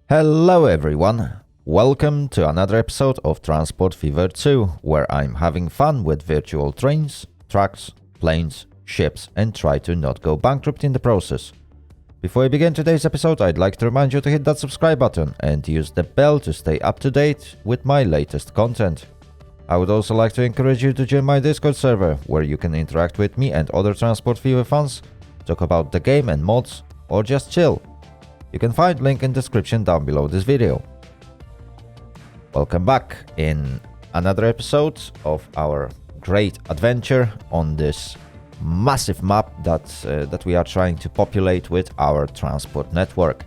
Hello everyone, welcome to another episode of Transport Fever 2, where I'm having fun with virtual trains, trucks, planes, ships, and try to not go bankrupt in the process. Before I begin today's episode, I'd like to remind you to hit that subscribe button and use the bell to stay up to date with my latest content. I would also like to encourage you to join my Discord server, where you can interact with me and other Transport Fever fans, talk about the game and mods, or just chill. You can find link in description down below this video. Welcome back in another episode of our great adventure on this massive map that we are trying to populate with our transport network.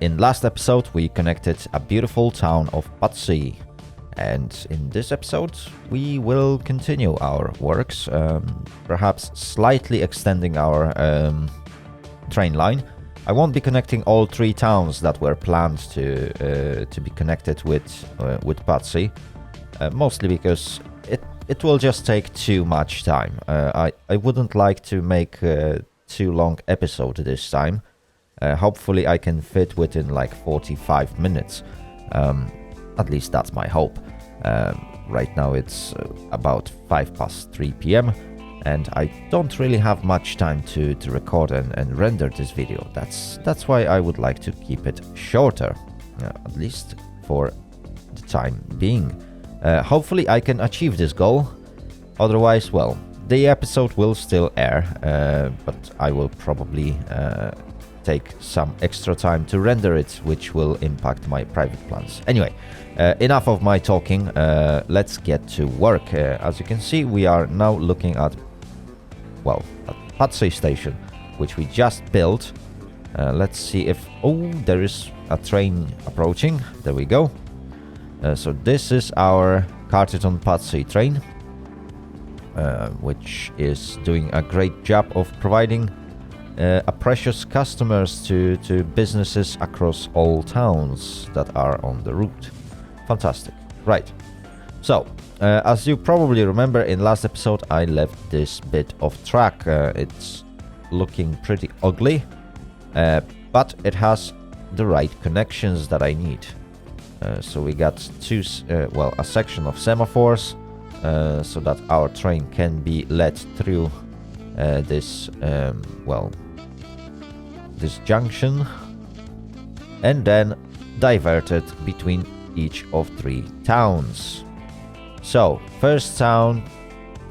In last episode we connected a beautiful town of Patsy, and in this episode we will continue our works, perhaps slightly extending our train line. I won't be connecting all three towns that were planned to be connected with Patsy, mostly because it will just take too much time. I wouldn't like to make a too long episode this time. Hopefully I can fit within like 45 minutes. At least that's my hope. Right now it's about 3 p.m. and I don't really have much time to record and render this video. That's why I would like to keep it shorter, at least for the time being. Hopefully I can achieve this goal. Otherwise, well, the episode will still air, but I will probably take some extra time to render it, which will impact my private plans. Anyway, enough of my talking. Let's get to work. As you can see, we are now looking at Patsy Station, which we just built. Let's see if... Oh, there is a train approaching. There we go. So this is our Carterton Patsy train, which is doing a great job of providing a precious customers to businesses across all towns that are on the route. Fantastic. Right. So, as you probably remember, in last episode I left this bit of track. It's looking pretty ugly, but it has the right connections that I need. So we got a section of semaphores, so that our train can be led through this junction, and then diverted between each of three towns. So, first town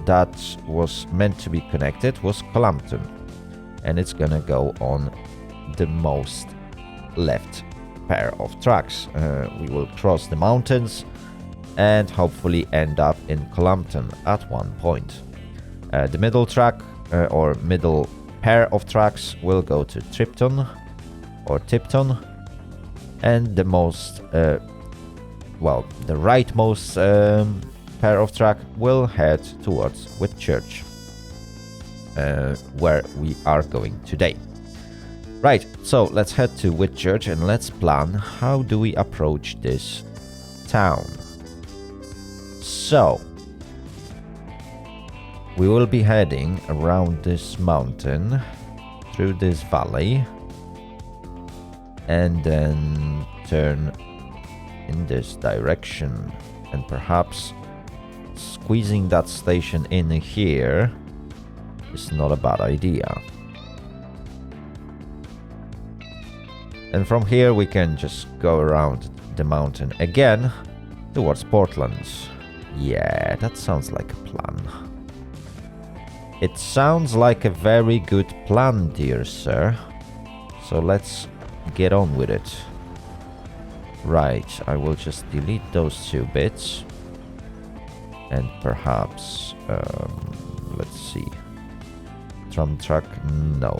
that was meant to be connected was Columpton, and it's gonna go on the most left pair of tracks. We will cross the mountains and hopefully end up in Columpton at one point. The middle track or middle pair of tracks will go to Tipton, and the most the rightmost pair of track will head towards Whitchurch, where we are going today. Right, so let's head to Whitchurch and let's plan how do we approach this town. So, we will be heading around this mountain, through this valley, and then turn in this direction, and perhaps squeezing that station in here is not a bad idea. And from here we can just go around the mountain again towards Portland. Yeah, that sounds like a plan. It sounds like a very good plan, dear sir. So let's get on with it. Right, I will just delete those two bits. And perhaps, let's see. Tram track? No,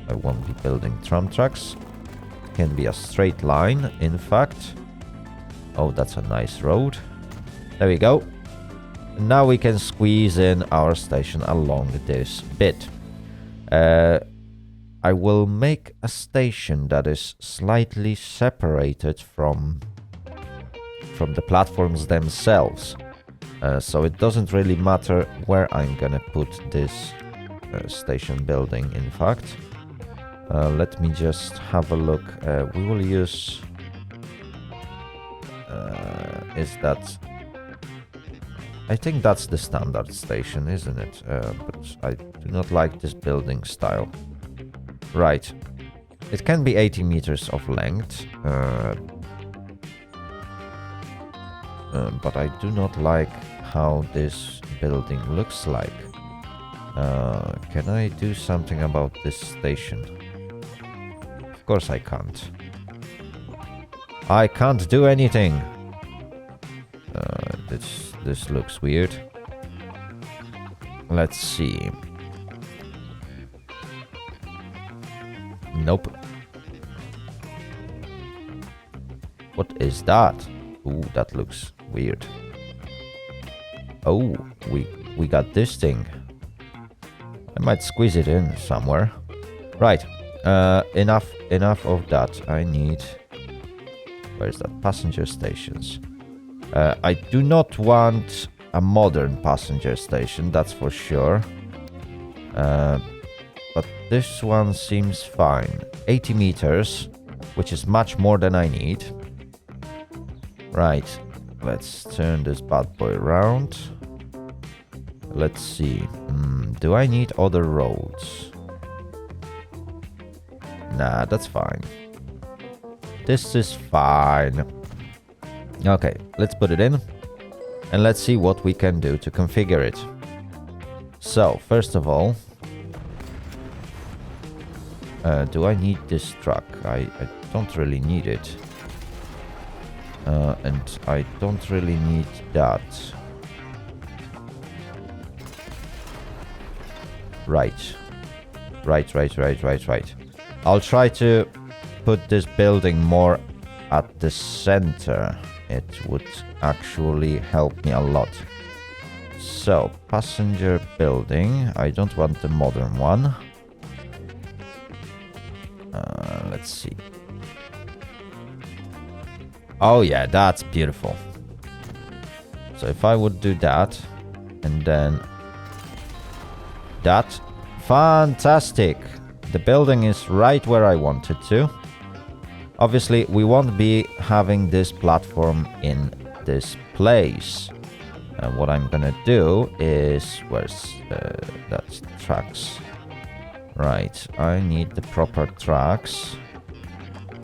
I won't be building tram tracks. It can be a straight line, in fact. Oh, that's a nice road. There we go. Now we can squeeze in our station along this bit. I will make a station that is slightly separated from the platforms themselves. So it doesn't really matter where I'm gonna put this station building, in fact. Let me just have a look. We will use is that I think that's the standard station, isn't it? But I do not like this building style. Right. It can be 80 meters of length. But I do not like how this building looks like. Can I do something about this station? Of course I can't. I can't do anything. This looks weird. Let's see. Nope. What is that? Ooh, that looks weird. Oh, we got this thing. I might squeeze it in somewhere. Right. Enough of that. I need... Where's that? Passenger stations. I do not want a modern passenger station, that's for sure. But this one seems fine. 80 meters, which is much more than I need. Right. Let's turn this bad boy around. Let's see. Do I need other roads? Nah, that's fine. This is fine. Okay, let's put it in. And let's see what we can do to configure it. So, first of all... do I need this truck? I don't really need it. And I don't really need that. Right. Right. I'll try to put this building more at the center. It would actually help me a lot. So, passenger building. I don't want the modern one. Let's see. Oh yeah, that's beautiful. So if I would do that, and then that, fantastic. The building is right where I want it to. Obviously, we won't be having this platform in this place. What I'm gonna do is... Where's... that's tracks. Right, I need the proper tracks.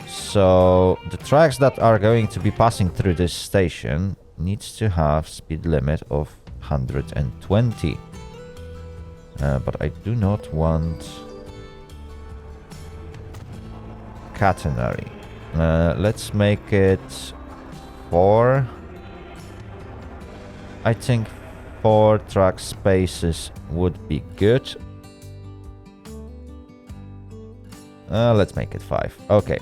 So, the tracks that are going to be passing through this station needs to have speed limit of 120. But I do not want... catenary. Let's make it 4. I think 4 track spaces would be good. Let's make it 5. Okay.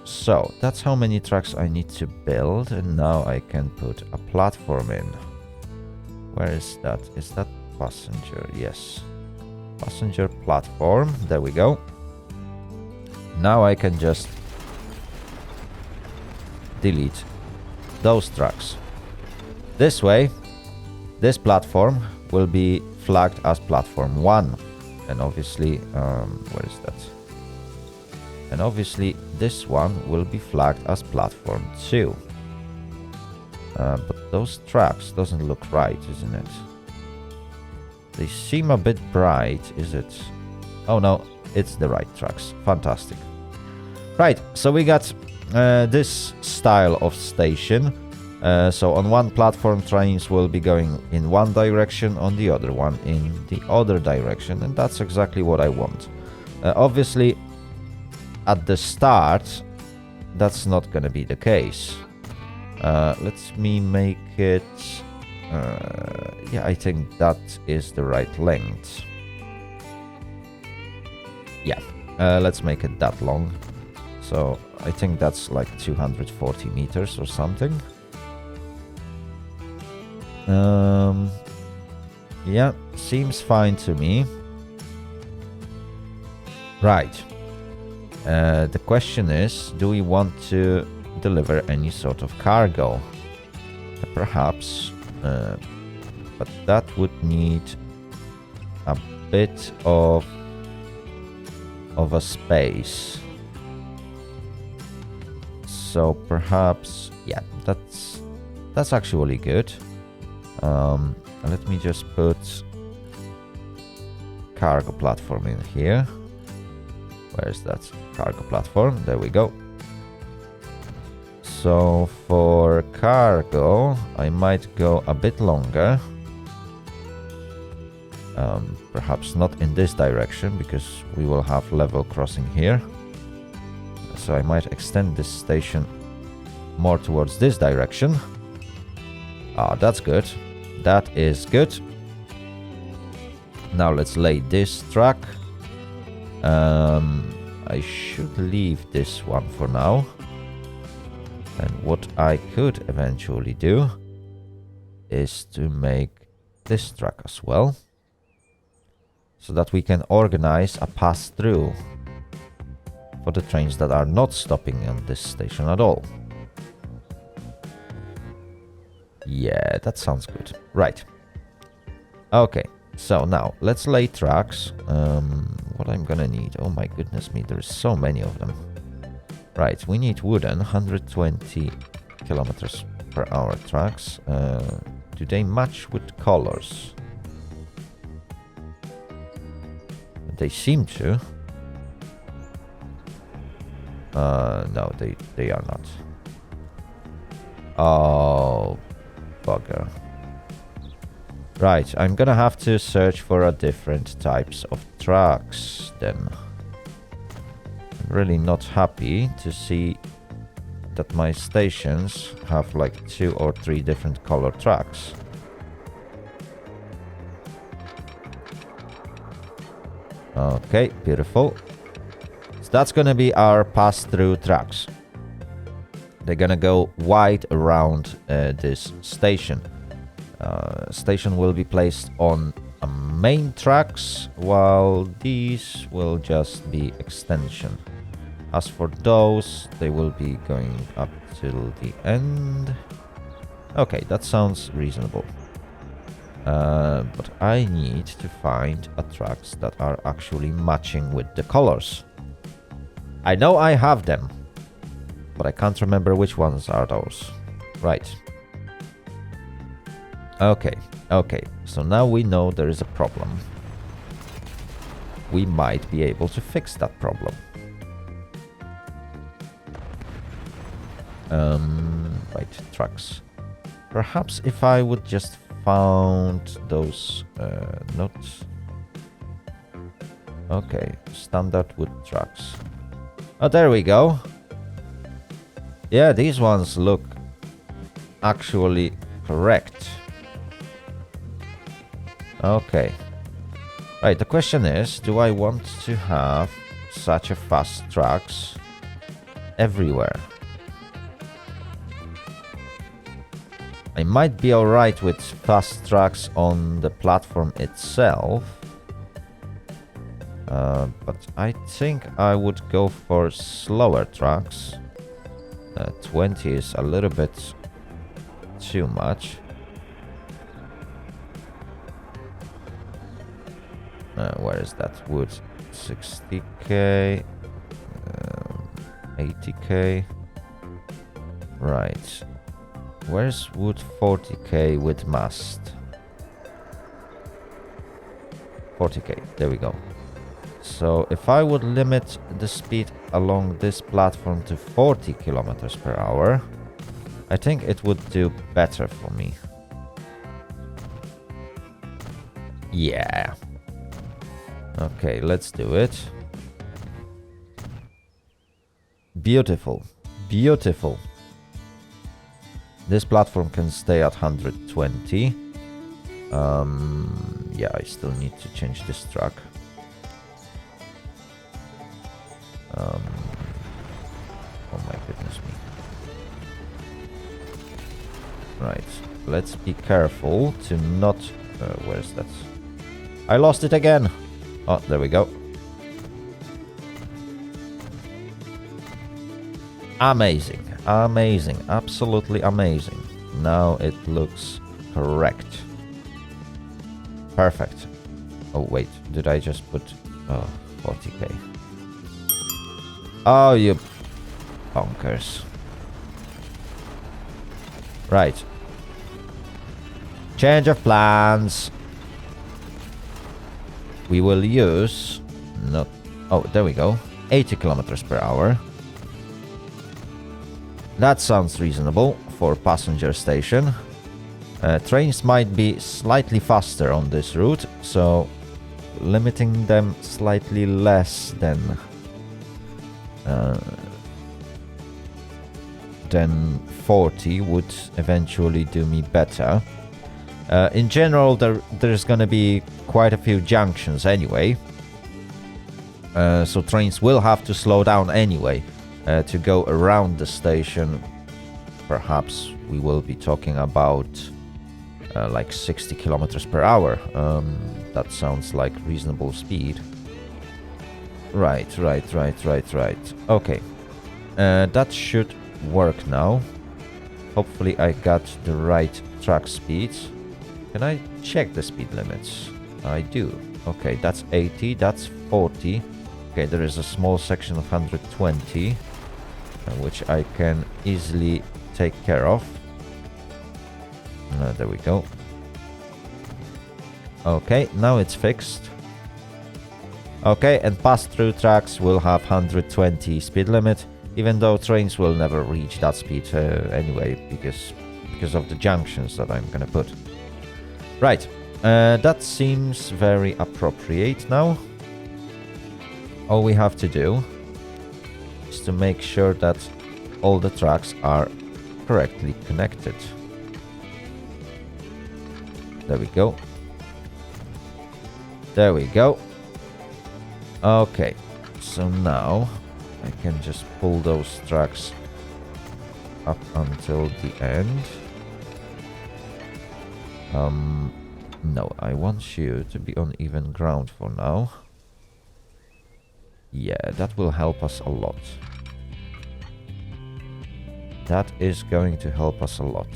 So, that's how many tracks I need to build. And now I can put a platform in. Where is that? Is that passenger? Yes. Passenger platform. There we go. Now I can just delete those tracks. This way, this platform will be flagged as platform 1. And obviously, where is that? And obviously, this one will be flagged as platform 2. But those tracks doesn't look right, isn't it? They seem a bit bright, is it? Oh no, it's the right tracks. Fantastic. Right, so we got this style of station. So on one platform, trains will be going in one direction, on the other one in the other direction, and that's exactly what I want. Obviously, at the start, that's not going to be the case. Let me make it... yeah, I think that is the right length. Yeah, let's make it that long. So I think that's like 240 meters or something. Yeah, seems fine to me. Right. The question is, do we want to deliver any sort of cargo? Perhaps, but that would need a bit of a space. So perhaps Yeah, that's actually good. Let me just put cargo platform in here. Where's that cargo platform? There we go. So for cargo, I might go a bit longer. Perhaps not in this direction, because we will have level crossing here. So I might extend this station more towards this direction. Ah, that's good. That is good. Now let's lay this track. I should leave this one for now. And what I could eventually do is to make this track as well, so that we can organize a pass-through for the trains that are not stopping on this station at all. Yeah, that sounds good. Right. Okay, so now let's lay tracks. What I'm gonna need... Oh my goodness me, there's so many of them. Right, we need wooden 120 kilometers per hour tracks. Do they match with colors? They seem to. No, they are not. Oh, bugger. Right, I'm gonna have to search for a different types of tracks then. I'm really not happy to see that my stations have like 2 or 3 different color tracks. Okay, beautiful. So that's gonna be our pass-through tracks. They're gonna go wide around this station. Station will be placed on main tracks, while these will just be extension. As for those, they will be going up till the end. Okay, that sounds reasonable. But I need to find tracks that are actually matching with the colors. I know I have them, but I can't remember which ones are those. Right. Okay, so now we know there is a problem. We might be able to fix that problem. Right, tracks. Perhaps if I would just found those notes. Okay, standard wood tracks. Oh, there we go. Yeah, these ones look actually correct. Okay. Right, the question is, do I want to have such a fast tracks everywhere? I might be alright with fast tracks on the platform itself. But I think I would go for slower tracks. 20 is a little bit too much. Where is that wood? 60k, 80k. Right. Where's wood 40k with mast? 40k, there we go. So if I would limit the speed along this platform to 40 kilometers per hour, I think it would do better for me. Yeah. Okay, let's do it. Beautiful. Beautiful. This platform can stay at 120. Yeah, I still need to change this track. Oh my goodness me. Right, let's be careful to not... where's that? I lost it again! Oh, there we go. Amazing, amazing, absolutely amazing. Now it looks correct. Perfect. Oh wait, did I just put 40k? Oh, you bonkers. Right. Change of plans. We will use... Not... Oh, there we go. 80 kilometers per hour. That sounds reasonable for passenger station. Trains might be slightly faster on this route, so limiting them slightly less than 40 would eventually do me better. In general, there's gonna be quite a few junctions anyway, so trains will have to slow down anyway to go around the station. Perhaps we will be talking about like 60 kilometers per hour. That sounds like reasonable speed. Right. Okay. That should work now. Hopefully I got the right track speed. Can I check the speed limits? I do. Okay, that's 80, that's 40. Okay, there is a small section of 120, which I can easily take care of. There we go. Okay, now it's fixed. Okay, and pass-through tracks will have 120 speed limit, even though trains will never reach that speed anyway, because of the junctions that I'm gonna put. Right, that seems very appropriate now. All we have to do is to make sure that all the tracks are correctly connected. There we go. There we go. Okay, so now I can just pull those tracks up until the end. No, I want you to be on even ground for now. Yeah, that will help us a lot. That is going to help us a lot.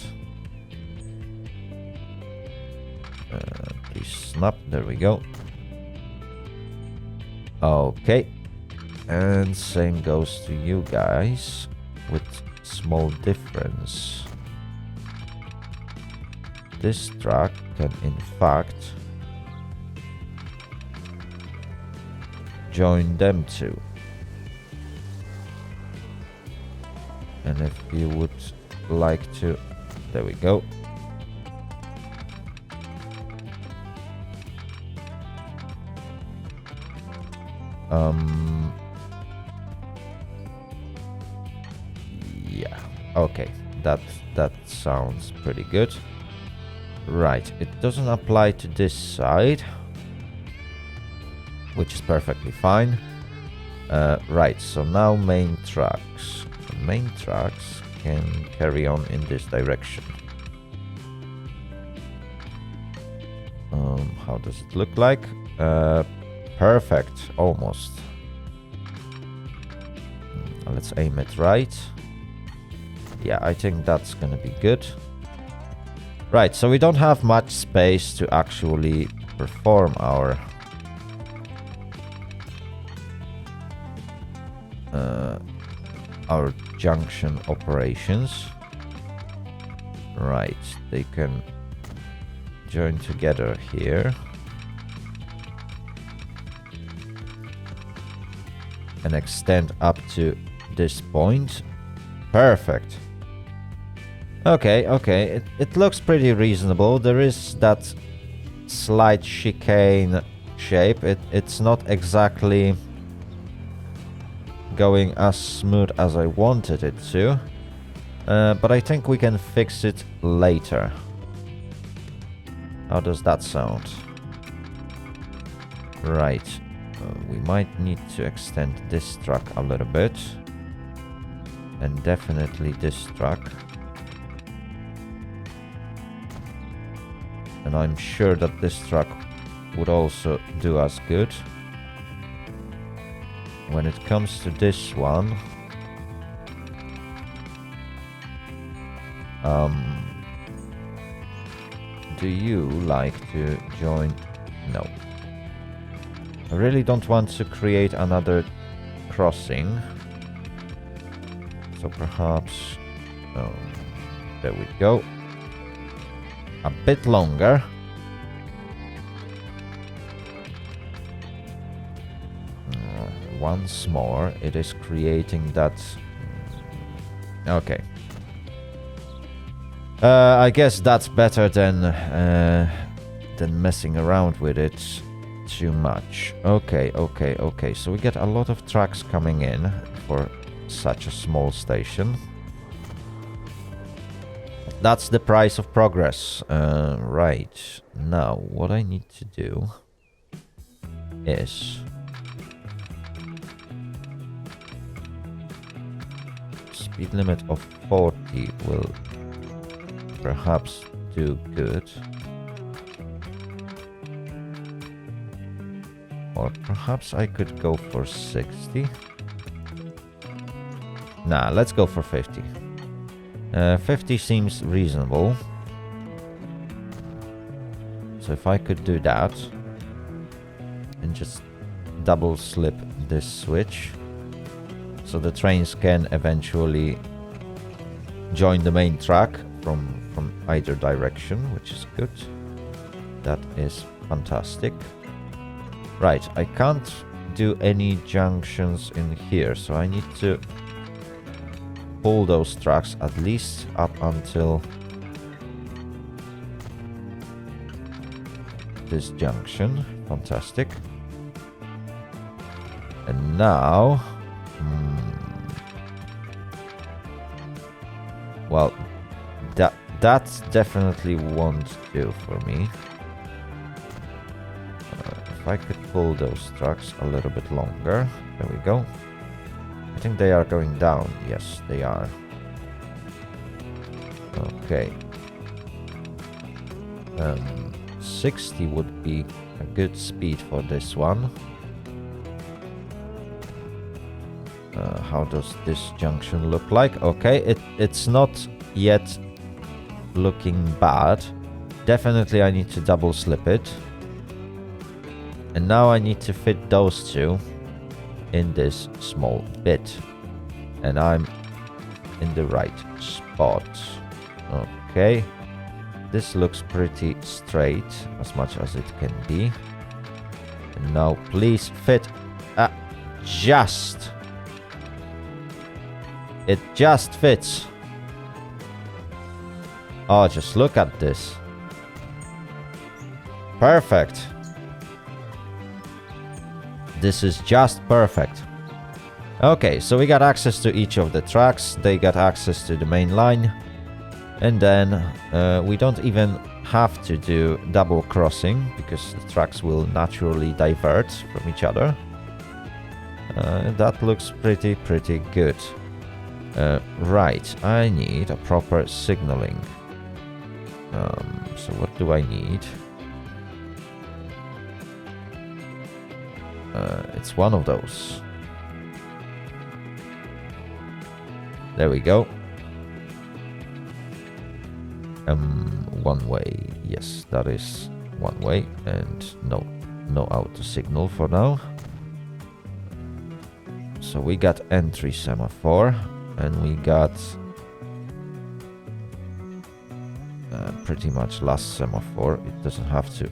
Please snap, there we go. Okay, and same goes to you guys, with small difference. This track can in fact join them two. And if you would like to, there we go. Yeah, okay, that sounds pretty good. Right, it doesn't apply to this side, which is perfectly fine. Right, so now main tracks. Main tracks can carry on in this direction. How does it look like? Perfect, almost. Let's aim it right. Yeah, I think that's gonna be good. Right, so we don't have much space to actually perform our junction operations. Right, they can join together here. And extend up to this point. Perfect. Okay, okay, it looks pretty reasonable. There is that slight chicane shape. It's not exactly going as smooth as I wanted it to, but I think we can fix it later. How does that sound? Right, we might need to extend this track a little bit, and definitely this track. And I'm sure that this track would also do us good. When it comes to this one, do you like to join? No. I really don't want to create another crossing. So perhaps There we go. A bit longer. Once more, it is creating that... Okay. I guess that's better than messing around with it too much. Okay. So we get a lot of trucks coming in for such a small station. That's the price of progress. Right. Now, what I need to do is... Speed limit of 40 will perhaps do good. Or perhaps I could go for 60. Nah, let's go for 50. 50 seems reasonable. So if I could do that and just double slip this switch, so the trains can eventually join the main track from either direction, which is good. That is fantastic. Right, I can't do any junctions in here, so I need to pull those tracks at least up until this junction. Fantastic. And now... Well, that definitely won't do for me. If I could pull those trucks a little bit longer. There we go. I think they are going down. Yes, they are. Okay. 60 would be a good speed for this one. How does this junction look like? Okay, it's not yet looking bad. Definitely I need to double slip it. And now I need to fit those two in this small bit. And I'm in the right spot. Okay. This looks pretty straight, as much as it can be. And now please fit. Just. It just fits. Oh, just look at this. Perfect. This is just perfect. Okay, so we got access to each of the tracks. They got access to the main line. And then we don't even have to do double crossing, because the tracks will naturally divert from each other. That looks pretty good. Right, I need a proper signaling. So what do I need? It's one of those. There we go. One way. Yes, that is one way. And no auto signal for now. So we got entry semaphore. And we got pretty much last semaphore. It doesn't have to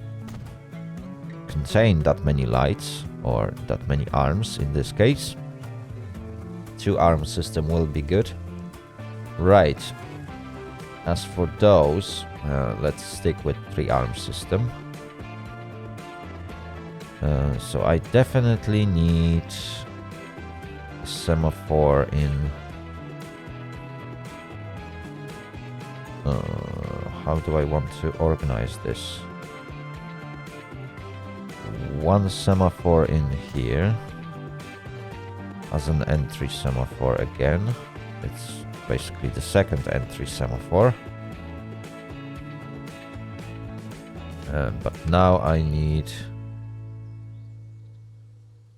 contain that many lights or that many arms in this case. 2-arm system will be good. Right. As for those, let's stick with 3-arm system. So I definitely need a semaphore in... how do I want to organize this? One semaphore in here as an entry semaphore again. It's basically the second entry semaphore. But now I need...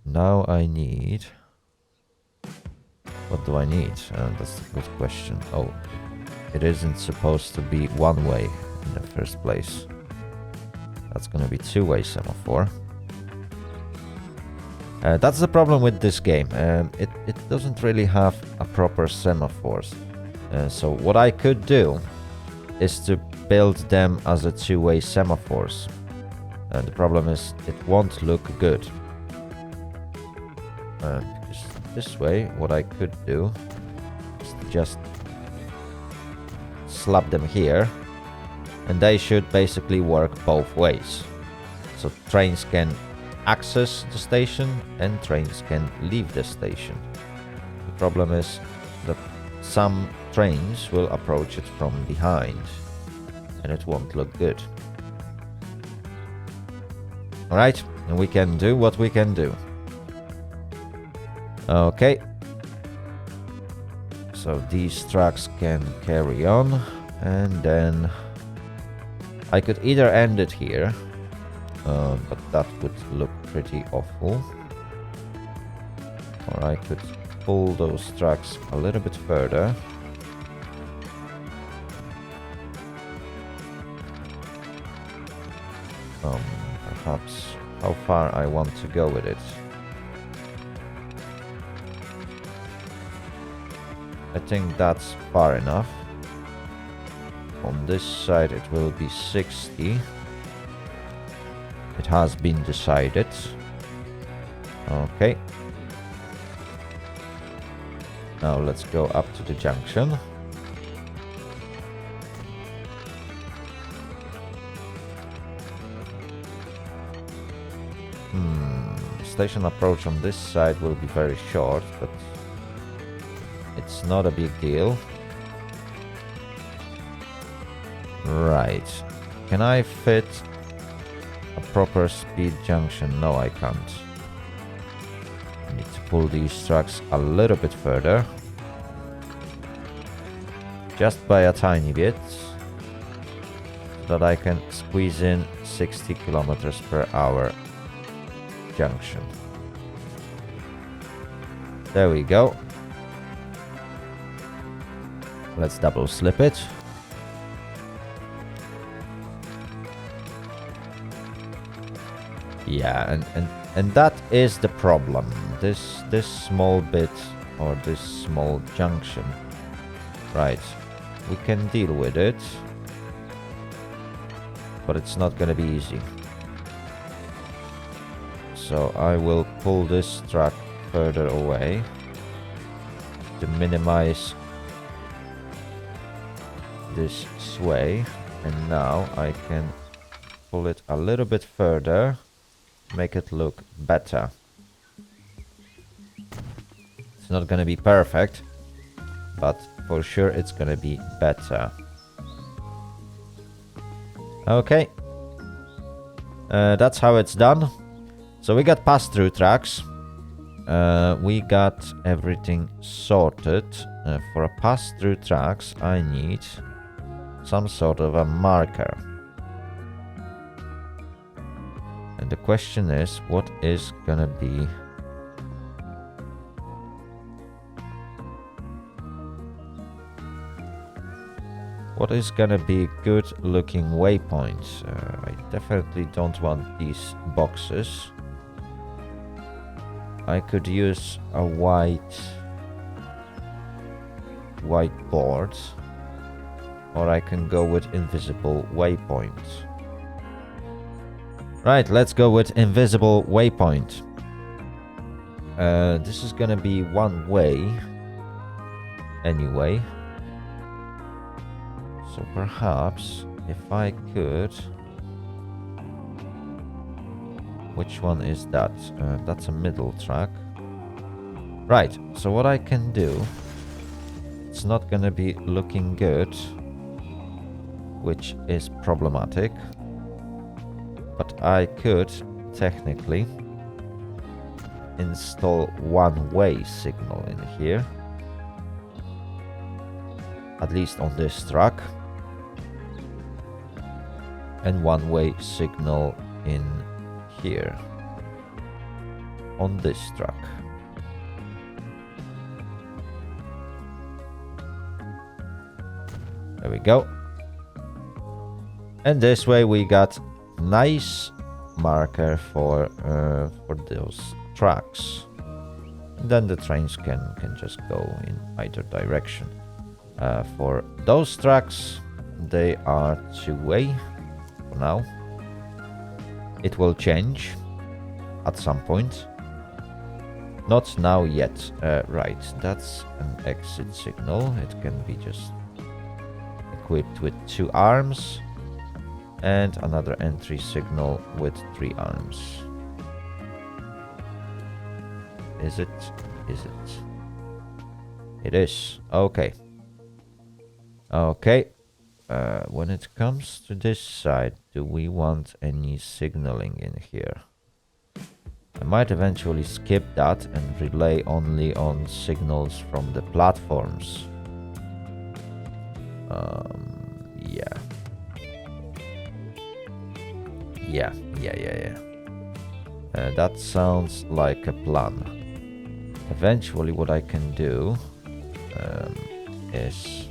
What do I need? That's a good question. Oh, it isn't supposed to be one-way in the first place. That's gonna be 2-way semaphore. That's the problem with this game. It doesn't really have a proper semaphores. So what I could do is to build them as a two-way semaphores. And the problem is it won't look good. Because this way, what I could do is just slap them here, and they should basically work both ways. So trains can access the station and trains can leave the station. The problem is that some trains will approach it from behind and it won't look good. Alright, and we can do what we can do. Okay. So these tracks can carry on, and then I could either end it here, but that would look pretty awful, or I could pull those tracks a little bit further. Perhaps how far I want to go with it. I think that's far enough. On this side it will be 60. It has been decided. Okay. Now let's go up to the junction. Station approach on this side will be very short, but it's not a big deal. Right. Can I fit a proper speed junction? No, I can't. I need to pull these tracks a little bit further. Just by a tiny bit. So that I can squeeze in 60 kilometers per hour junction. There we go. Let's double slip it. Yeah, and that is the problem. This small bit, or this small junction. Right. We can deal with it, but it's not gonna be easy. So I will pull this track further away to minimize this sway, and now I can pull it a little bit further, make it look better. It's not gonna be perfect, but for sure it's gonna be better. Okay, that's how it's done. So we got pass-through tracks. We got everything sorted. For a pass-through tracks, I need some sort of a marker. And the question is, what is gonna be good looking waypoints? I definitely don't want these boxes. I could use a whiteboard, or I can go with invisible waypoints. Right, let's go with invisible waypoint. This is gonna be one way anyway. So perhaps if I could... Which one is that? That's a middle track. Right, so what I can do... It's not gonna be looking good, which is problematic. But I could technically install one-way signal in here. At least on this track. And one-way signal in here on this track. There we go. And this way we got nice marker for those tracks. And then the trains can just go in either direction. For those tracks, they are two-way for now. It will change at some point. Not now yet. Right, that's an exit signal. It can be just equipped with 2 arms. And another entry signal with 3 arms. Is it? Is it? It is. Okay. Okay. When it comes to this side, do we want any signaling in here? I might eventually skip that and rely only on signals from the platforms. Yeah. Yeah. That sounds like a plan. Eventually what I can do is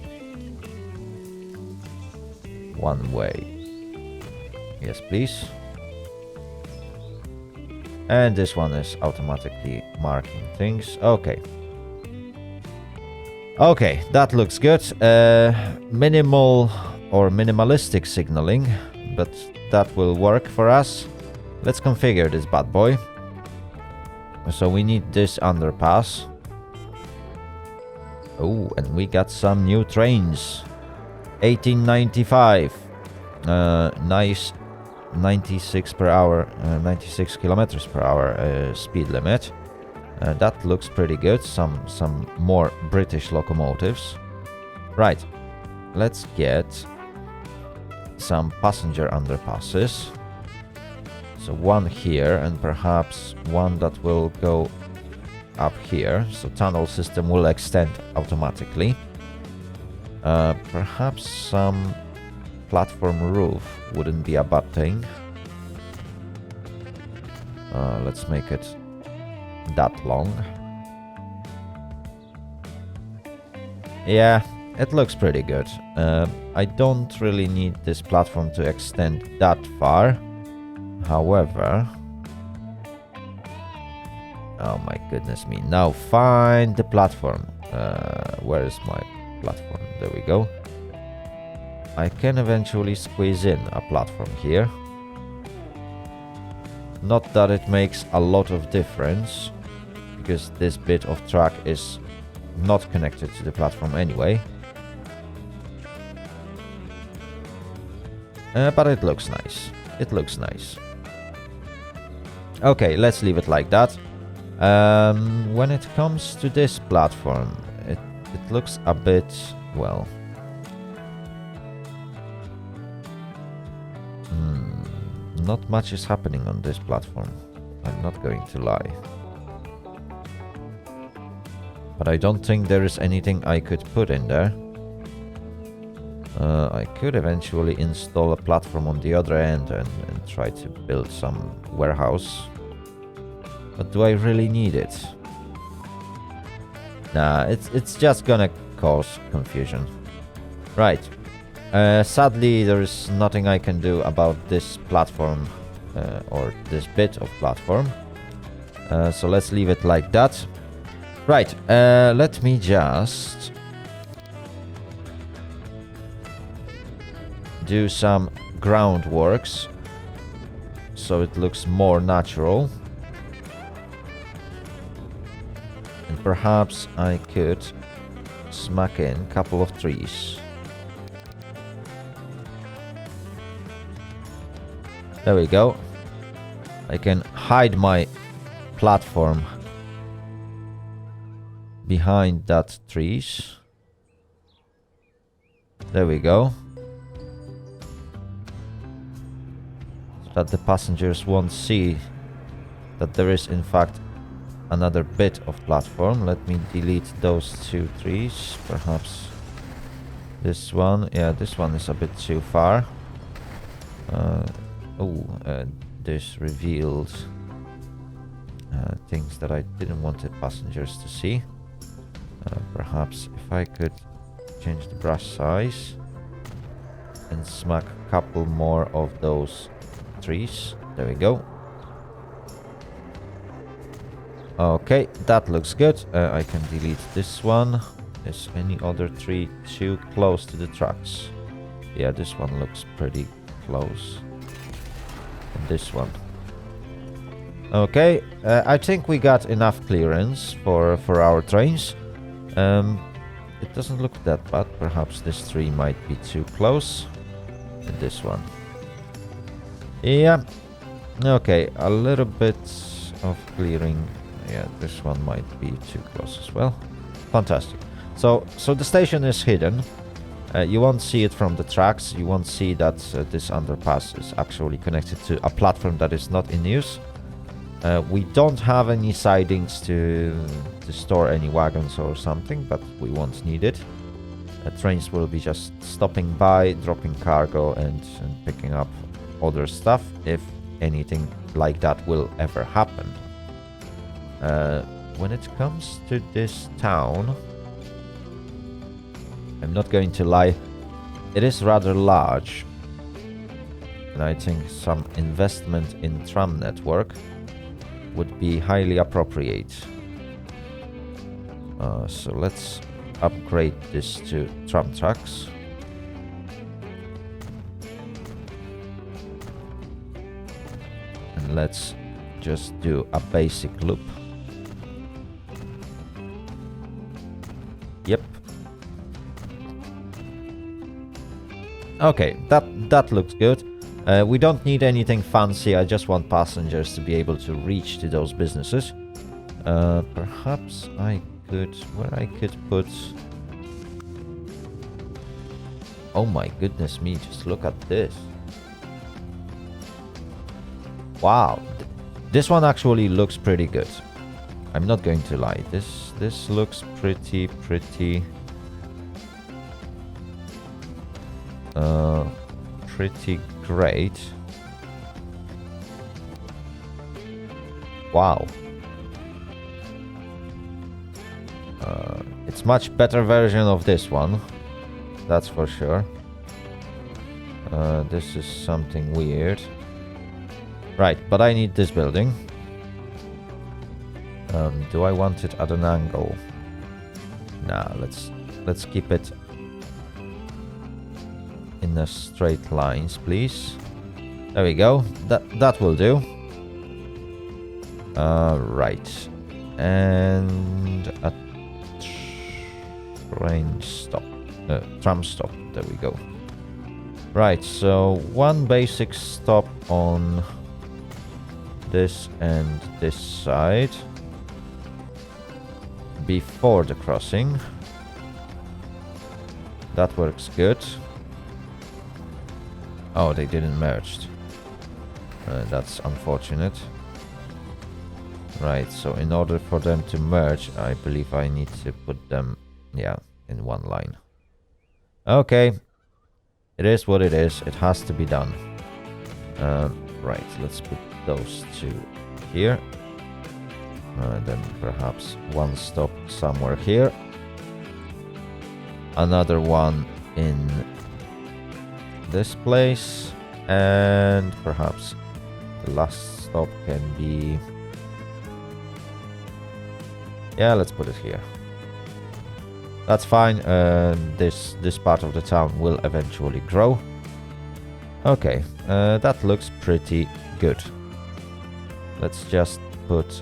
one way. Yes, please. And this one is automatically marking things. Okay. Okay, that looks good. Minimal or minimalistic signaling, but that will work for us. Let's configure this bad boy. So we need this underpass. Oh, and we got some new trains. 1895. Nice 96 per hour, 96 kilometers per hour speed limit. That looks pretty good. Some more British locomotives. Right, let's get some passenger underpasses. So one here and perhaps one that will go up here. So tunnel system will extend automatically. Perhaps some platform roof wouldn't be a bad thing. Let's make it that long. Yeah, it looks pretty good. I don't really need this platform to extend that far. However, oh my goodness me. Now find the platform. Where is my platform? There we go. I can eventually squeeze in a platform here. Not that it makes a lot of difference, because this bit of track is not connected to the platform anyway. But it looks nice. It looks nice. Okay, let's leave it like that. When it comes to this platform, it looks a bit, well... not much is happening on this platform. I'm not going to lie. But I don't think there is anything I could put in there. I could eventually install a platform on the other end and try to build some warehouse. But do I really need it? Nah, it's just gonna cause confusion. Right. Sadly, there is nothing I can do about this platform or this bit of platform. So let's leave it like that. Right, let me just do some groundworks so it looks more natural. And perhaps I could smack in a couple of trees. There we go. I can hide my platform behind that trees. There we go. So that the passengers won't see that there is in fact another bit of platform. Let me delete those 2 trees. Perhaps this one. Yeah, this one is a bit too far. This revealed things that I didn't want the passengers to see. Perhaps if I could change the brush size and smack a couple more of those trees. There we go. Okay, that looks good. I can delete this one. Is any other tree too close to the tracks? Yeah, this one looks pretty close. And this one. Okay, I think we got enough clearance for our trains. It doesn't look that bad. Perhaps this tree might be too close. And this one. Yeah. Okay, a little bit of clearing. Yeah, this one might be too close as well. Fantastic. So the station is hidden. You won't see it from the tracks. You won't see that this underpass is actually connected to a platform that is not in use. We don't have any sidings to store any wagons or something, but we won't need it. Trains will be just stopping by, dropping cargo and picking up other stuff if anything like that will ever happen. When it comes to this town, I'm not going to lie, it is rather large, and I think some investment in tram network would be highly appropriate. So let's upgrade this to tram tracks. And let's just do a basic loop. Yep. Okay, that looks good. We don't need anything fancy. I just want passengers to be able to reach to those businesses. Perhaps I could... where I could put... Oh my goodness me, just look at this. Wow. This one actually looks pretty good. I'm not going to lie. This looks pretty great. Wow. It's much better version of this one. That's for sure. This is something weird. Right, but I need this building. Do I want it at an angle? Nah, let's keep it in the straight lines, please. There we go. That will do. Right. And a train stop. Tram stop. There we go. Right, so one basic stop on this and this side before the crossing. That works good. Oh, they didn't merge. That's unfortunate. Right, so in order for them to merge, I believe I need to put them, yeah, in one line. Okay. It is what it is. It has to be done. Right, let's put those two here. Then perhaps one stop somewhere here. Another one in this place. And perhaps the last stop can be... yeah, let's put it here. That's fine. This part of the town will eventually grow. Okay, that looks pretty good. Let's just put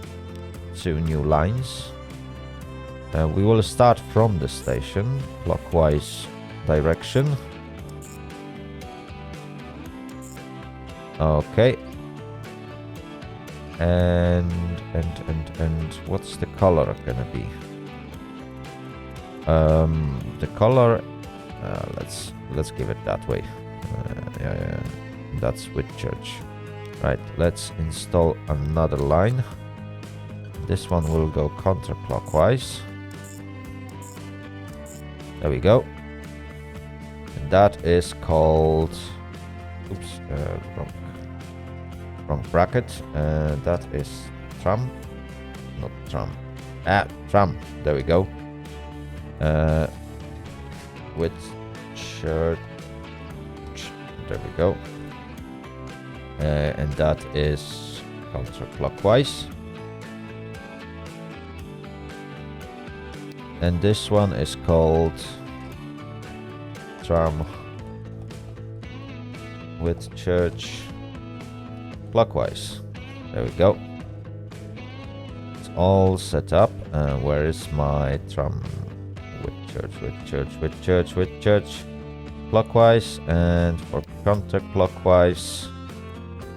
2 new lines. We will start from the station, clockwise direction. Okay. And what's the color gonna be? The color, let's give it that way. Yeah, that's Whitchurch. Right, let's install another line. This one will go counterclockwise. There we go. And that is called... oops, wrong bracket. That is tram. Not tram. Tram. There we go. Whitchurch. There we go. And that is counterclockwise. And this one is called tram Whitchurch clockwise. There we go. It's all set up. Where is my tram? Whitchurch clockwise, and for counterclockwise,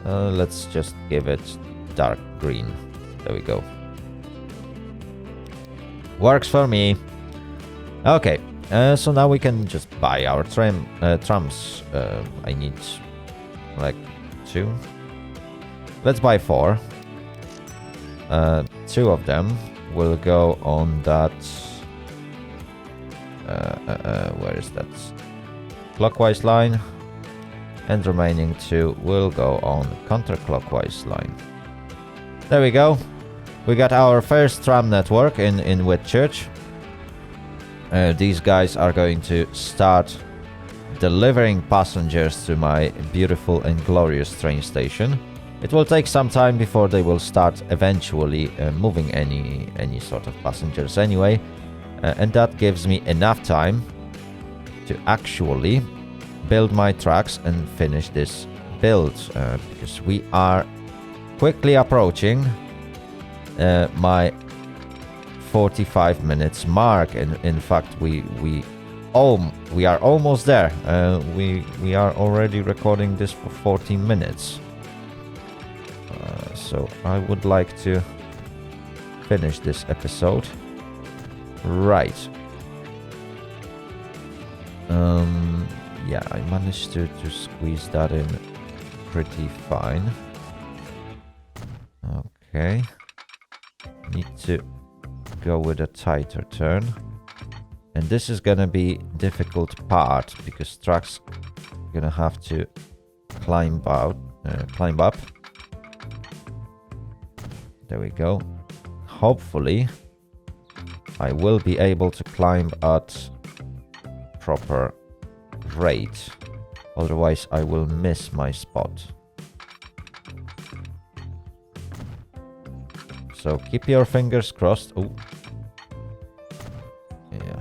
let's just give it dark green. There we go. Works for me. Okay, so now we can just buy our trams. I need like 2. Let's buy 4. 2 of them will go on that. Where is that? Clockwise line, and remaining 2 will go on counterclockwise line. There we go. We got our first tram network in Whitchurch. These guys are going to start delivering passengers to my beautiful and glorious train station. It will take some time before they will start eventually moving any sort of passengers anyway. And that gives me enough time to actually build my tracks and finish this build, because we are quickly approaching my 45 minutes mark, and in fact we are almost there. We are already recording this for 14 minutes, so I would like to finish this episode. Right. Yeah, I managed to squeeze that in pretty fine. Okay. Need to go with a tighter turn. And this is gonna be difficult part because trucks gonna have to climb up. There we go. Hopefully I will be able to climb at proper rate. Otherwise I will miss my spot. So keep your fingers crossed. Oh. Yeah.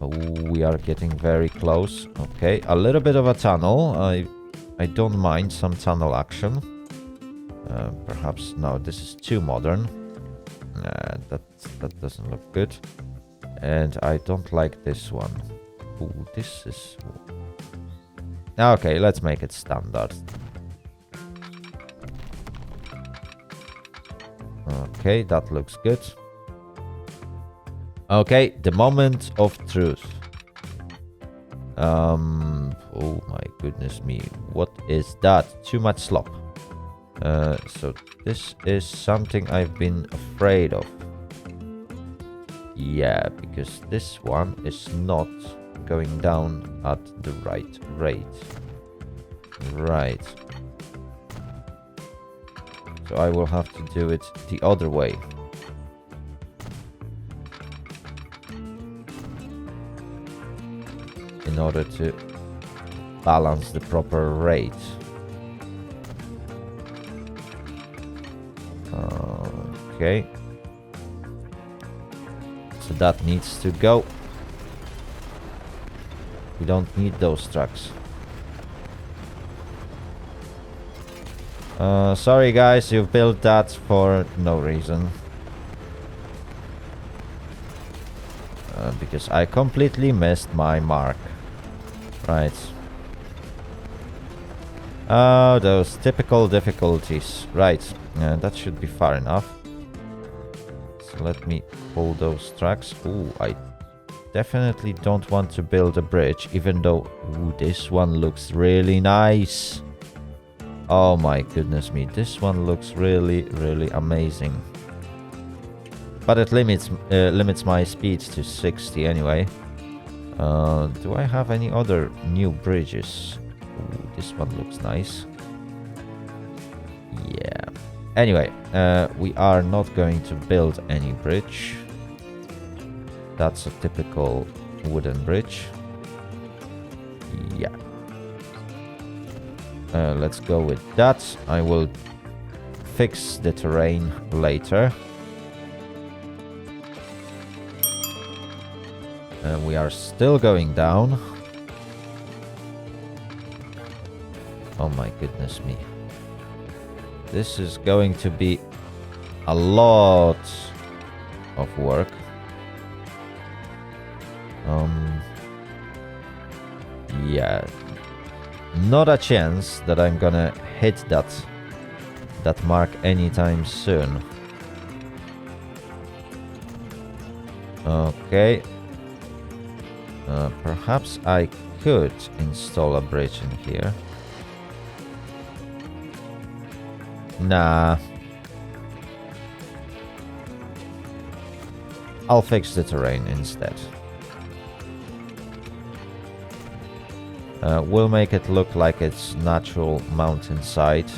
Oh, we are getting very close. Okay, a little bit of a tunnel. I don't mind some tunnel action. Perhaps no, this is too modern. That doesn't look good. And I don't like this one. Ooh, this is... Okay, let's make it standard. Okay, that looks good. Okay, the moment of truth. Oh my goodness me. What is that? Too much slop. So this is something I've been afraid of. Yeah, because this one is not going down at the right rate. Right. So I will have to do it the other way. In order to balance the proper rate. Okay. So that needs to go. We don't need those trucks. Sorry guys, you've built that for no reason. Because I completely missed my mark. Right. Oh, those typical difficulties. Right, that should be far enough. So let me pull those tracks. Ooh, I definitely don't want to build a bridge, even though this one looks really nice. Oh my goodness me, this one looks really, really amazing. But it limits my speed to 60 anyway. Do I have any other new bridges? Ooh, this one looks nice. Yeah. Anyway, we are not going to build any bridge. That's a typical wooden bridge. Yeah. Let's go with that. I will fix the terrain later. We are still going down. Oh my goodness me. This is going to be a lot of work. Yeah. Not a chance that I'm gonna hit that mark anytime soon. Okay. Perhaps I could install a bridge in here. Nah. I'll fix the terrain instead. We'll make it look like it's natural mountainside.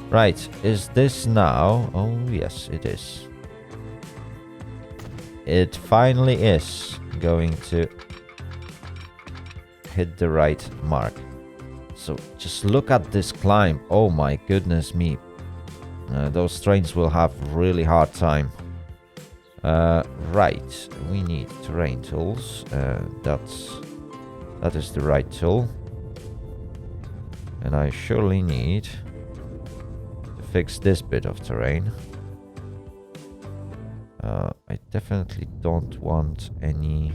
Right, is this now? Oh, yes, it is. It finally is going to hit the right mark. So just look at this climb. Oh my goodness me. Those trains will have really hard time. Right, we need terrain tools. That is the right tool. And I surely need to fix this bit of terrain. I definitely don't want any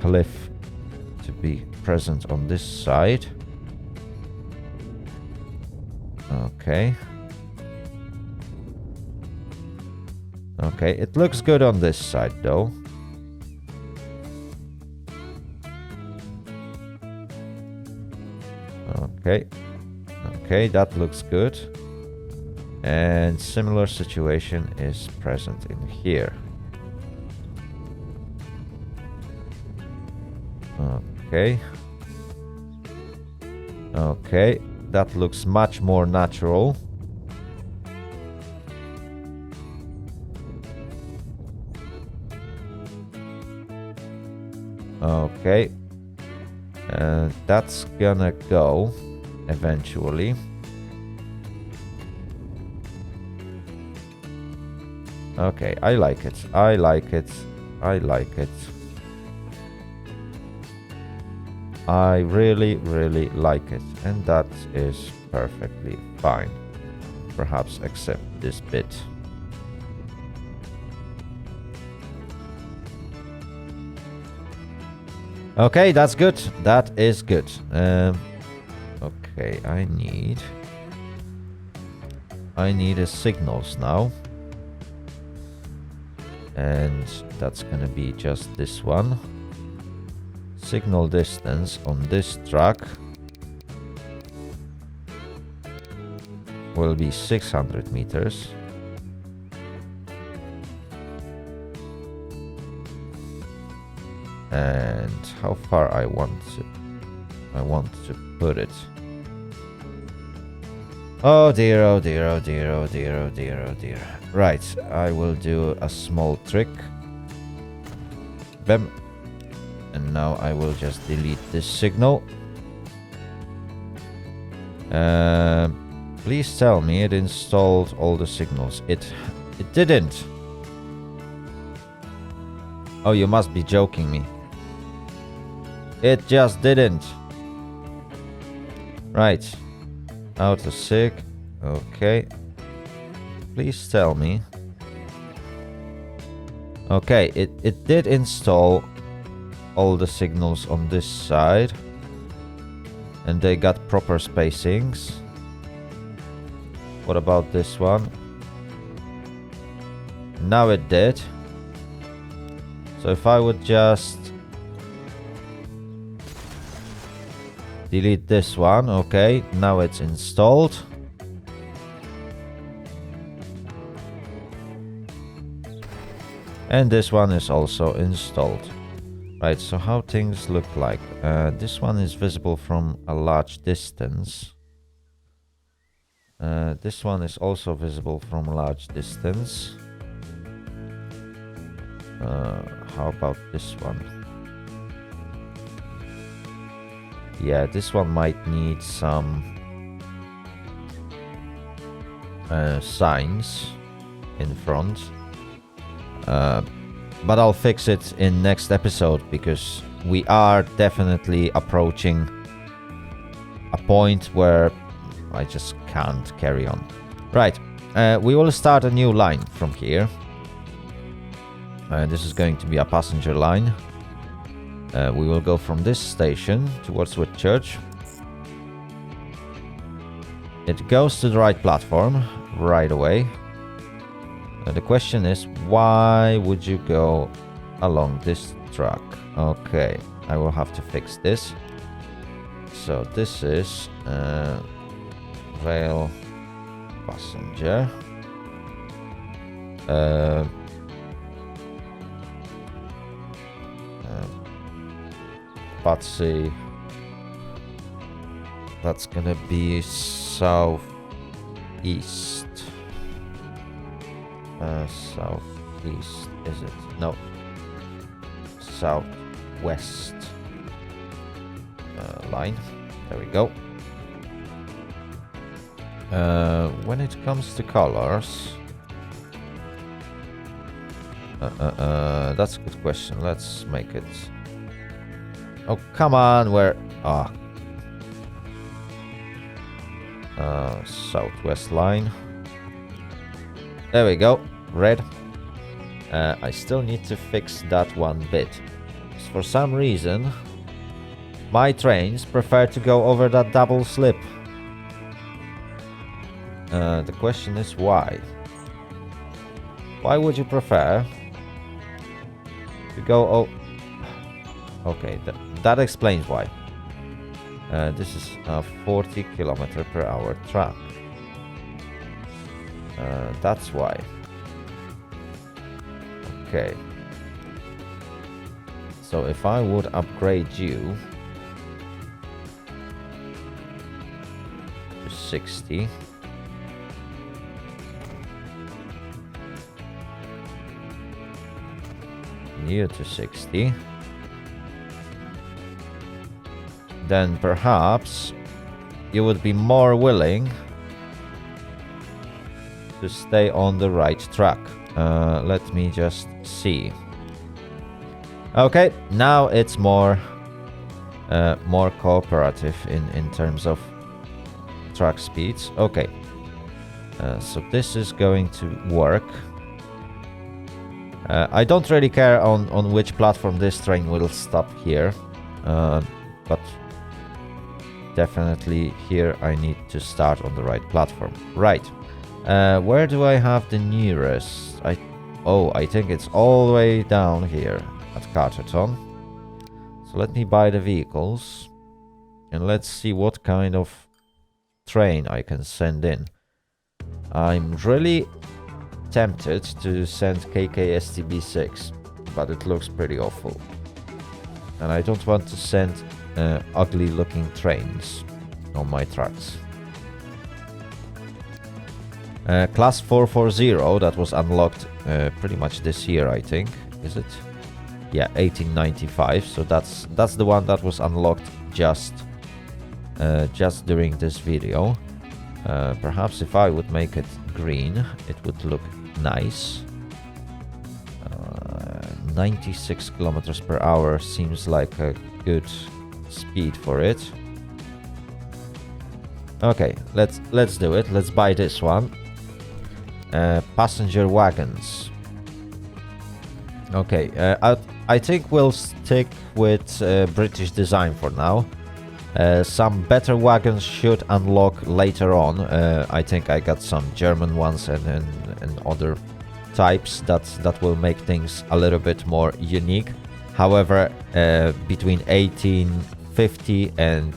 cliff to be present on this side. Okay. Okay, it looks good on this side though. Okay. Okay, that looks good. And similar situation is present in here. Okay. Okay, that looks much more natural. Okay. And that's gonna go eventually. Okay, I like it. I like it. I like it. I really, really like it. And that is perfectly fine. Perhaps except this bit. Okay, that's good. That is good. Okay, I need a signals now. And that's gonna be just this one. Signal distance on this track will be 600 meters. And how far I want to put it. Oh dear, oh dear, oh dear, oh dear, oh dear, oh dear. Right, I will do a small trick. Bam. And now I will just delete this signal. Please tell me it installed all the signals. It didn't. Oh, you must be joking me. It just didn't. Right. Auto sig. Okay. Please tell me. Okay, it did install all the signals on this side. And they got proper spacings. What about this one? Now it did. So if I would just delete this one, okay, now it's installed. And this one is also installed. Right, so how things look like. This one is visible from a large distance. This one is also visible from a large distance. How about this one? Yeah, this one might need some signs in front. But I'll fix it in next episode because we are definitely approaching a point where I just can't carry on. Right, we will start a new line from here. This is going to be a passenger line. We will go from this station towards Whitchurch. It goes to the right platform right away. The question is, why would you go along this track? Okay, I will have to fix this. So this is rail passenger. Patsy. That's gonna be southeast. Southeast, is it? No. Southwest line. There we go. When it comes to colors, that's a good question. Let's make it. Oh, come on, where? Ah. Southwest line. There we go. Red. I still need to fix that one bit. For some reason, my trains prefer to go over that double slip. The question is why? Why would you prefer to go... Oh, okay, that explains why. This is a 40 km/h track. That's why. Okay. So if I would upgrade you to 60. You to 60. Then perhaps you would be more willing to stay on the right track. Let me just see. Okay, now it's more cooperative in terms of track speeds. Okay, so this is going to work. I don't really care on which platform this train will stop here, but definitely here I need to start on the right platform. Right, where do I have the nearest? I think it's all the way down here at Carterton. So let me buy the vehicles and let's see what kind of train I can send in. I'm really tempted to send KKSTB6, but it looks pretty awful. And I don't want to send ugly looking trains on my tracks. Class 440 that was unlocked pretty much this year, I think. Is it? Yeah, 1895. So that's the one that was unlocked just during this video. Perhaps if I would make it green, it would look nice. 96 km/h seems like a good speed for it. Okay, let's do it. Let's buy this one. Passenger wagons. Okay, I think we'll stick with British design for now. Some better wagons should unlock later on. I think I got some German ones and other types that will make things a little bit more unique. However, between 1850 and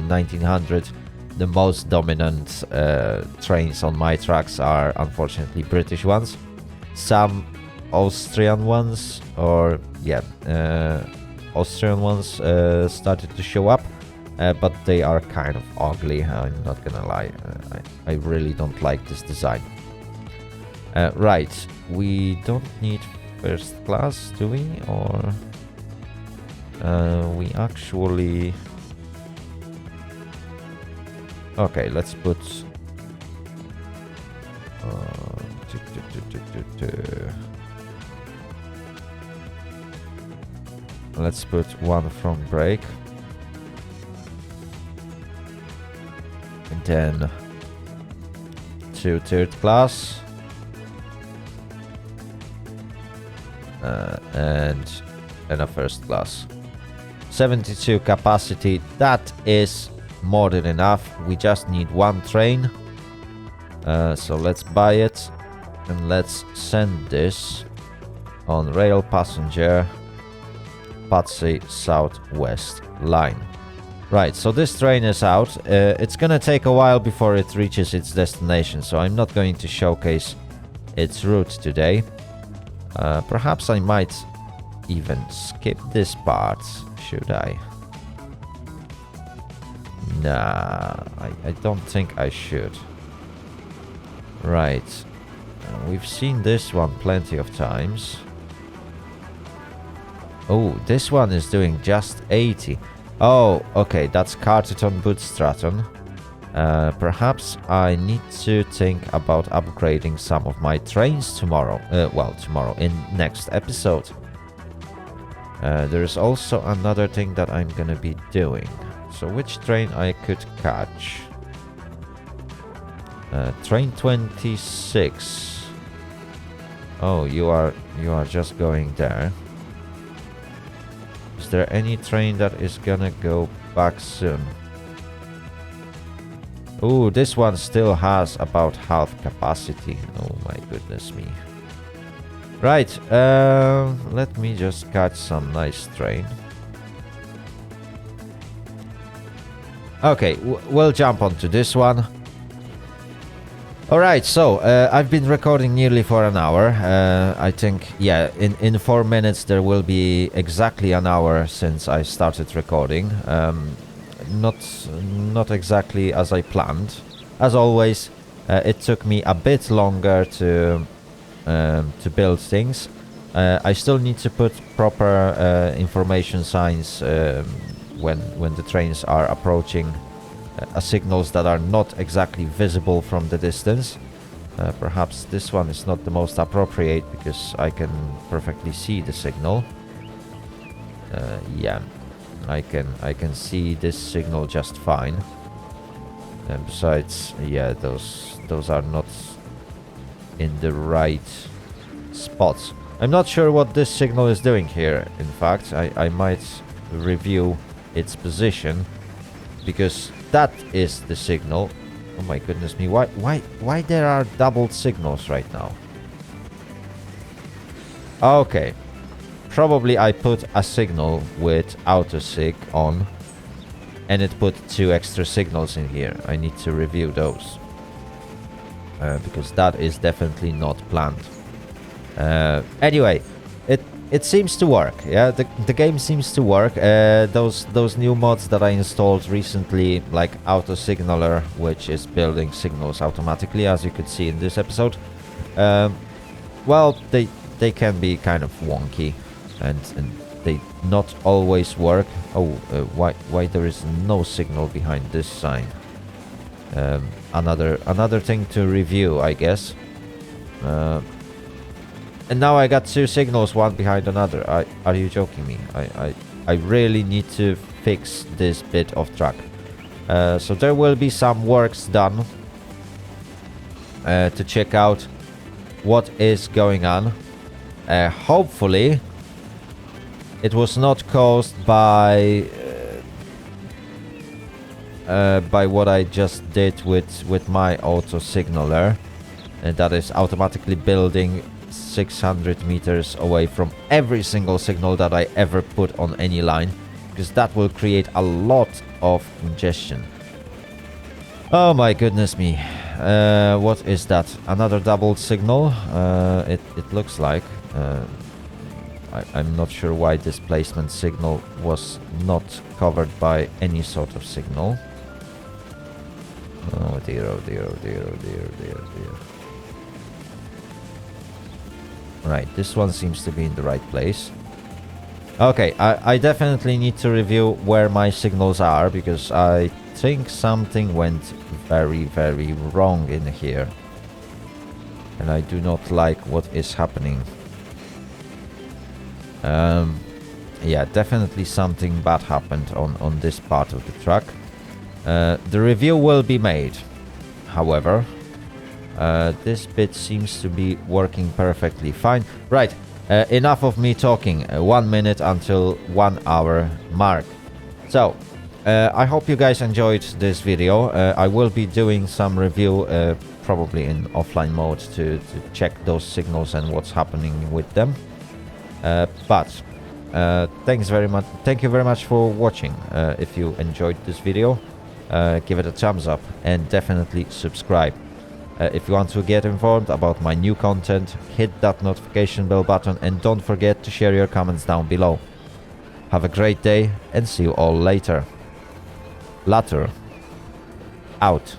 1900, the most dominant trains on my tracks are unfortunately British ones. Some Austrian ones, Austrian ones started to show up. But they are kind of ugly, I'm not gonna lie. I really don't like this design. Right, we don't need first class, do we? Or we actually... Okay, let's put... let's put one front brake. And then 2 third class. And a first class. 72 capacity, that is more than enough. We just need one train. So let's buy it and let's send this on rail passenger Patsy Southwest line. Right, so this train is out. It's gonna take a while before it reaches its destination, so I'm not going to showcase its route today. Perhaps I might even skip this part, should I? Nah, I don't think I should. Right, we've seen this one plenty of times. Oh, this one is doing just 80. Oh, okay, that's Carterton Boot Stratton. Perhaps I need to think about upgrading some of my trains tomorrow. Well, tomorrow, in next episode. There's also another thing that I'm gonna be doing. So which train I could catch? Train 26. Oh, you are just going there. Is there any train that is gonna go back soon? Oh, this one still has about half capacity. Oh my goodness me. Right, let me just catch some nice train. Okay, we'll jump onto this one. Alright, so I've been recording nearly for an hour. I think, yeah, in 4 minutes there will be exactly an hour since I started recording. Not exactly as I planned. As always, it took me a bit longer to build things. I still need to put proper information signs when the trains are approaching signals that are not exactly visible from the distance. Perhaps this one is not the most appropriate because I can perfectly see the signal. Yeah, I can see this signal just fine. And besides, yeah, those are not in the right spots. I'm not sure what this signal is doing here. In fact, I might review its position, because that is the signal. Oh my goodness me, why there are doubled signals right now? Okay, probably I put a signal with autosig on and it put 2 extra signals in here. I need to review those because that is definitely not planned. Anyway, it seems to work. Yeah, the game seems to work. Those new mods that I installed recently, like Auto Signaler, which is building signals automatically, as you could see in this episode. Well, they can be kind of wonky, and they not always work. Oh, why there is no signal behind this sign? Another thing to review, I guess. And now I got 2 signals, one behind another. Are you joking me? I really need to fix this bit of track. So there will be some works done to check out what is going on. Hopefully it was not caused by what I just did with my auto signaler, and that is automatically building 600 meters away from every single signal that I ever put on any line, because that will create a lot of congestion. Oh my goodness me. What is that? Another doubled signal? It looks like. I'm not sure why this placement signal was not covered by any sort of signal. Oh dear, oh dear, oh dear, oh dear, oh dear, oh dear. Right, this one seems to be in the right place. Okay, I definitely need to review where my signals are, because I think something went very, very wrong in here. And I do not like what is happening. yeah, definitely something bad happened on this part of the truck. The review will be made. However, this bit seems to be working perfectly fine. Right, enough of me talking. 1 minute until 1 hour mark. So, I hope you guys enjoyed this video. I will be doing some review, probably in offline mode, to check those signals and what's happening with them. But thank you very much for watching. If you enjoyed this video, give it a thumbs up and definitely subscribe. If you want to get informed about my new content, hit that notification bell button and don't forget to share your comments down below. Have a great day and see you all later. Later. Out.